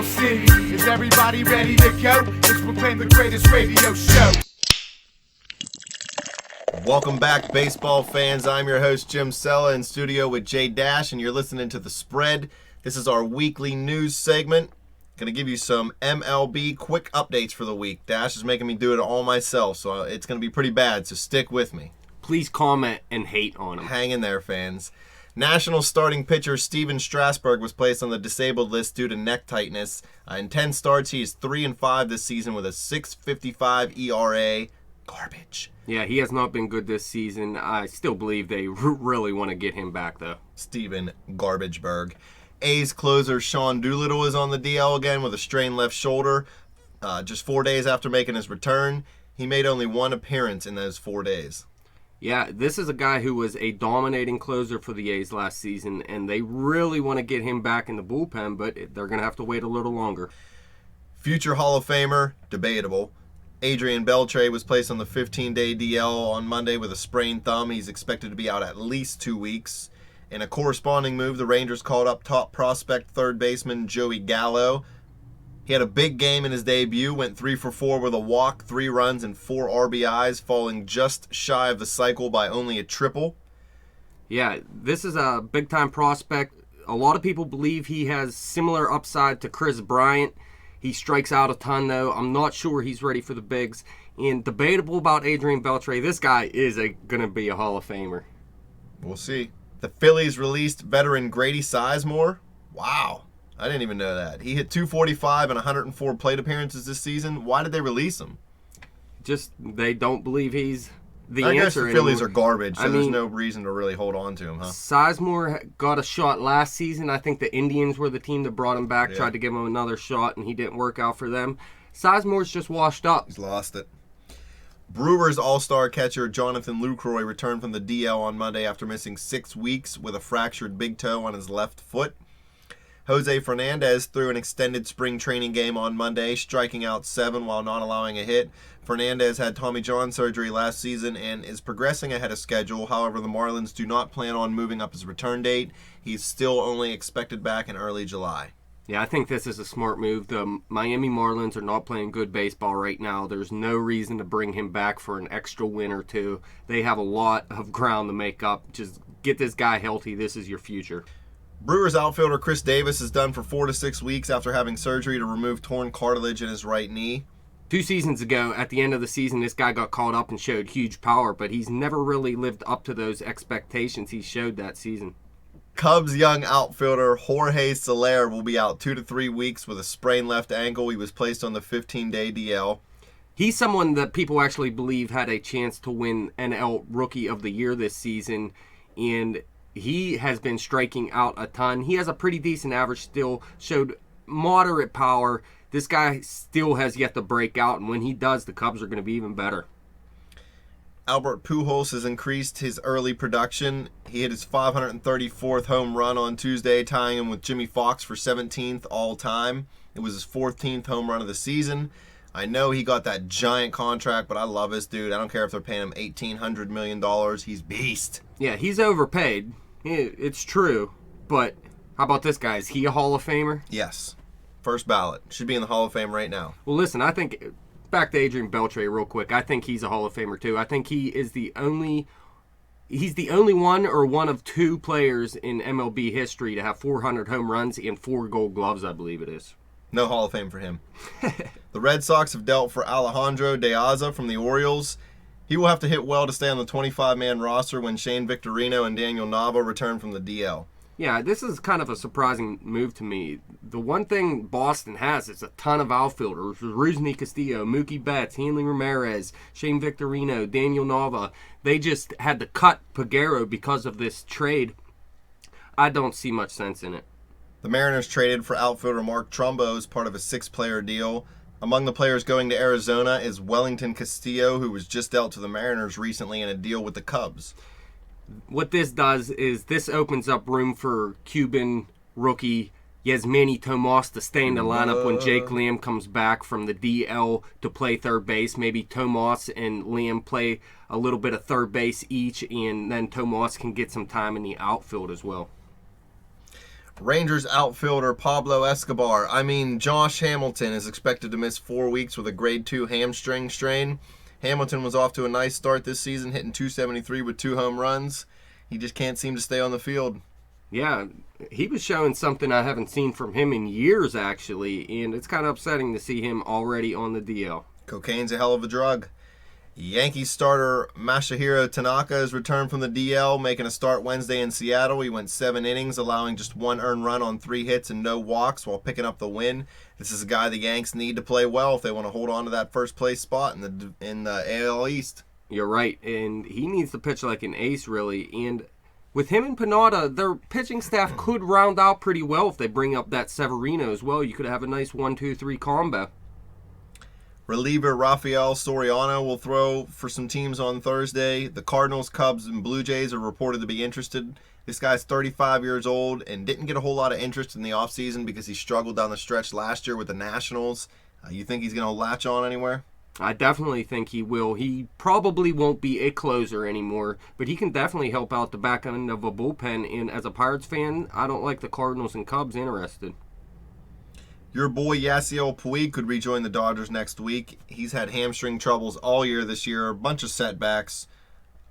Steel City. Is everybody ready to go? It's Proclaim the greatest radio show. Welcome back, baseball fans. I'm your host, Jim Sella, in studio with Jay Dash, and you're listening to The Spread. This is our weekly news segment. Going to give you some MLB quick updates for the week. Dash is making me do it all myself, so it's going to be pretty bad, so stick with me. Please comment and hate on him. Hang in there, fans. National starting pitcher Steven Strasburg was placed on the disabled list due to neck tightness. In 10 starts, he is 3-5 this season with a 6.55 ERA. Garbage. Yeah, he has not been good this season. I still believe they really want to get him back, though. Steven Garbageberg. A's closer Sean Doolittle is on the DL again with a strained left shoulder. Just 4 days after making his return, he made only one appearance in those 4 days. Yeah, this is a guy who was a dominating closer for the A's last season, and they really want to get him back in the bullpen, but they're going to have to wait a little longer. Future Hall of Famer, debatable. Adrian Beltre was placed on the 15-day DL on Monday with a sprained thumb. He's expected to be out at least 2 weeks. In a corresponding move, the Rangers called up top prospect third baseman Joey Gallo. He had a big game in his debut, went 3 for 4 with a walk, 3 runs, and 4 RBIs, falling just shy of the cycle by only a triple. Yeah, this is a big-time prospect. A lot of people believe he has similar upside to Chris Bryant. He strikes out a ton, though. I'm not sure he's ready for the bigs. And debatable about Adrian Beltre. This guy is going to be a Hall of Famer. We'll see. The Phillies released veteran Grady Sizemore. Wow. I didn't even know that. He hit .245 and 104 plate appearances this season. Why did they release him? Just they don't believe he's the answer. I guess the Phillies are garbage, so there's no reason to really hold on to him, huh? Sizemore got a shot last season. I think the Indians were the team that brought him back, tried to give him another shot, and he didn't work out for them. Sizemore's just washed up. He's lost it. Brewers all-star catcher Jonathan Lucroy returned from the DL on Monday after missing 6 weeks with a fractured big toe on his left foot. Jose Fernandez threw an extended spring training game on Monday, striking out 7 while not allowing a hit. Fernandez had Tommy John surgery last season and is progressing ahead of schedule. However, the Marlins do not plan on moving up his return date. He's still only expected back in early July. Yeah, I think this is a smart move. The Miami Marlins are not playing good baseball right now. There's no reason to bring him back for an extra win or two. They have a lot of ground to make up. Just get this guy healthy. This is your future. Brewers outfielder Chris Davis is done for 4 to 6 weeks after having surgery to remove torn cartilage in his right knee. 2 seasons ago, at the end of the season, this guy got called up and showed huge power, but he's never really lived up to those expectations he showed that season. Cubs young outfielder Jorge Soler will be out 2 to 3 weeks with a sprained left ankle. He was placed on the 15-day DL. He's someone that people actually believe had a chance to win NL Rookie of the Year this season, and he has been striking out a ton. He has a pretty decent average still, showed moderate power. This guy still has yet to break out, and when he does, the Cubs are going to be even better. Albert Pujols has increased his early production. He hit his 534th home run on Tuesday, tying him with Jimmie Foxx for 17th all-time. It was his 14th home run of the season. I know he got that giant contract, but I love this dude. I don't care if they're paying him $1,800 million. He's beast. Yeah, he's overpaid. It's true. But how about this guy? Is he a Hall of Famer? Yes. First ballot. Should be in the Hall of Fame right now. Well, listen, I think, back to Adrian Beltre real quick, I think he's a Hall of Famer too. I think he's the only one or one of 2 players in MLB history to have 400 home runs and 4 gold gloves, I believe it is. No Hall of Fame for him. The Red Sox have dealt for Alejandro De Aza from the Orioles. He will have to hit well to stay on the 25-man roster when Shane Victorino and Daniel Nava return from the DL. Yeah, this is kind of a surprising move to me. The one thing Boston has is a ton of outfielders. Rusney Castillo, Mookie Betts, Hanley Ramirez, Shane Victorino, Daniel Nava. They just had to cut Peguero because of this trade. I don't see much sense in it. The Mariners traded for outfielder Mark Trumbo as part of a 6-player deal. Among the players going to Arizona is Wellington Castillo, who was just dealt to the Mariners recently in a deal with the Cubs. What this does is this opens up room for Cuban rookie Yasmani Tomas to stay in the lineup when Jake Liam comes back from the DL to play third base. Maybe Tomas and Liam play a little bit of third base each, and then Tomas can get some time in the outfield as well. Rangers outfielder Pablo Escobar. Josh Hamilton is expected to miss 4 weeks with a grade 2 hamstring strain. Hamilton was off to a nice start this season, hitting .273 with 2 home runs. He just can't seem to stay on the field. Yeah, he was showing something I haven't seen from him in years, actually, and it's kind of upsetting to see him already on the DL. Cocaine's a hell of a drug. Yankees starter Masahiro Tanaka has returned from the DL, making a start Wednesday in Seattle. He went 7 innings, allowing just 1 earned run on 3 hits and no walks while picking up the win. This is a guy the Yanks need to play well if they want to hold on to that first place spot in the AL East. You're right, and he needs to pitch like an ace, really. And with him and Pineda, their pitching staff could round out pretty well if they bring up that Severino as well. You could have a nice 1-2-3 combo. Reliever Rafael Soriano will throw for some teams on Thursday. The Cardinals, Cubs, and Blue Jays are reported to be interested. This guy's 35 years old and didn't get a whole lot of interest in the offseason because he struggled down the stretch last year with the Nationals. You think he's going to latch on anywhere? I definitely think he will. He probably won't be a closer anymore, but he can definitely help out the back end of a bullpen. And as a Pirates fan, I don't like the Cardinals and Cubs interested. Your boy Yasiel Puig could rejoin the Dodgers next week. He's had hamstring troubles all year this year, a bunch of setbacks.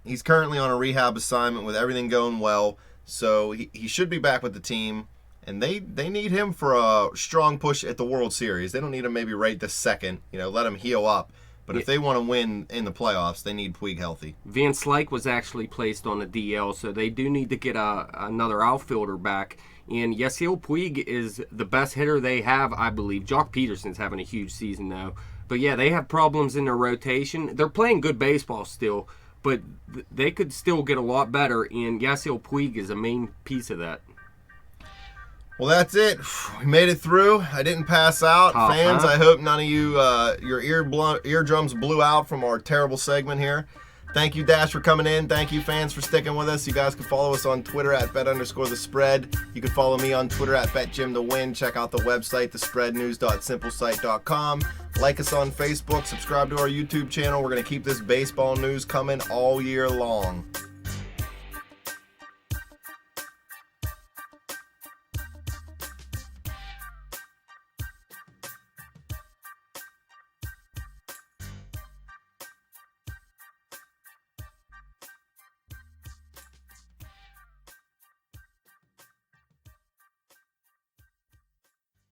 He's currently on a rehab assignment with everything going well, so he should be back with the team. And they need him for a strong push at the World Series. They don't need him maybe right this second, let him heal up. But if they want to win in the playoffs, they need Puig healthy. Van Slyke was actually placed on the DL, so they do need to get another outfielder back. And Yasiel Puig is the best hitter they have, I believe. Jock Peterson's having a huge season, though. But yeah, they have problems in their rotation. They're playing good baseball still, but they could still get a lot better, and Yasiel Puig is a main piece of that. Well, that's it. We made it through. I didn't pass out. Fans, I hope none of you, your eardrums blew out from our terrible segment here. Thank you, Dash, for coming in. Thank you, fans, for sticking with us. You guys can follow us on Twitter at bet_the_spread. You can follow me on Twitter at betjimtowin. Check out the website, thespreadnews.simplesite.com. Like us on Facebook. Subscribe to our YouTube channel. We're going to keep this baseball news coming all year long.